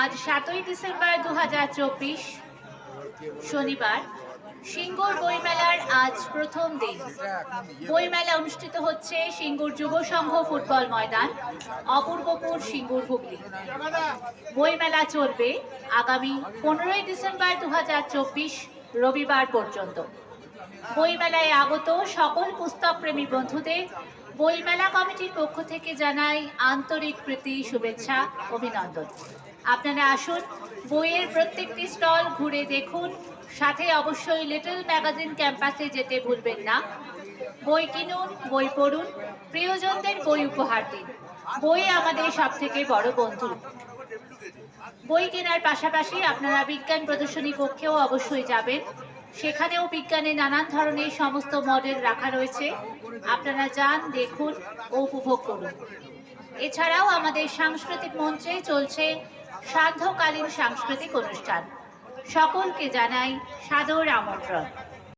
আজ 7ই ডিসেম্বর 2024 শনিবার সিঙ্গুর বইমেলার আজ প্রথম দিন। বইমেলা অনুষ্ঠিত হচ্ছে সিঙ্গুর যুব সংঘ ফুটবল ময়দান, অপূর্বপুর, সিঙ্গুর, হুগলি। বইমেলা চলবে আগামী 15ই ডিসেম্বর 2024 রবিবার পর্যন্ত। বইমেলায় আগত সকল পুস্তকপ্রেমী বন্ধুদের বইমেলা কমিটির পক্ষ থেকে জানাই আন্তরিক প্রীতি, শুভেচ্ছা, অভিনন্দন। আপনারা আসুন, বইয়ের প্রত্যেকটি স্টল ঘুরে দেখুন, সাথে অবশ্যই লিটল ম্যাগাজিন ক্যাম্পাসে যেতে ভুলবেন না। বই কিনুন, বই পড়ুন, প্রিয়জনদের বই উপহার দিন। বই আমাদের সবথেকে বড় বন্ধু। বই কেনার পাশাপাশি আপনারা বিজ্ঞান প্রদর্শনী কক্ষেও অবশ্যই যাবেন। সেখানেও বিজ্ঞানের নানান ধরনের সমস্ত মডেল রাখা রয়েছে। আপনারা যান, দেখুন ও উপভোগ করুন। এছাড়াও আমাদের সাংস্কৃতিক মঞ্চে চলছে সান্ধ্যকালীন সাংস্কৃতিক অনুষ্ঠান। সকলকে জানাই সাদর আমন্ত্রণ।